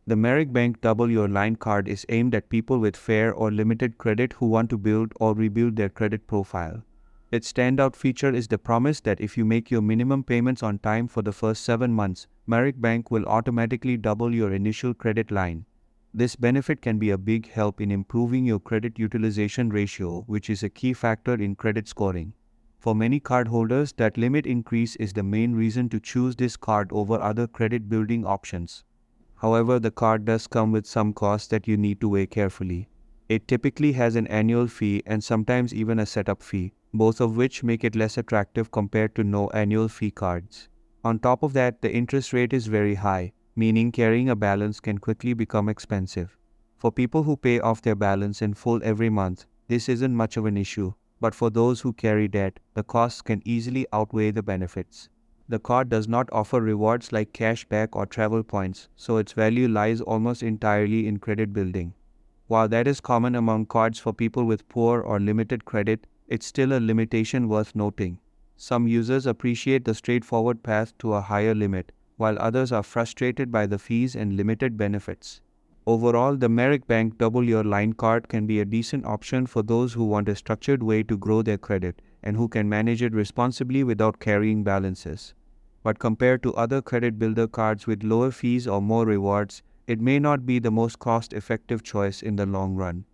The Merrick Bank Double Your Line card is aimed at people with fair or limited credit who want to build or rebuild their credit profile. Its standout feature is the promise that if you make your minimum payments on time for the first 7 months, Merrick Bank will automatically double your initial credit line. This benefit can be a big help in improving your credit utilization ratio, which is a key factor in credit scoring. For many cardholders, that limit increase is the main reason to choose this card over other credit building options. However, the card does come with some costs that you need to weigh carefully. It typically has an annual fee and sometimes even a setup fee, both of which make it less attractive compared to no annual fee cards. On top of that, the interest rate is very high, meaning carrying a balance can quickly become expensive. For people who pay off their balance in full every month, this isn't much of an issue, but for those who carry debt, the costs can easily outweigh the benefits. The card does not offer rewards like cash back or travel points, so its value lies almost entirely in credit building. While that is common among cards for people with poor or limited credit, it's still a limitation worth noting. Some users appreciate the straightforward path to a higher limit, while others are frustrated by the fees and limited benefits. Overall, the Merrick Bank Double Your Line card can be a decent option for those who want a structured way to grow their credit and who can manage it responsibly without carrying balances. But compared to other credit builder cards with lower fees or more rewards, it may not be the most cost-effective choice in the long run.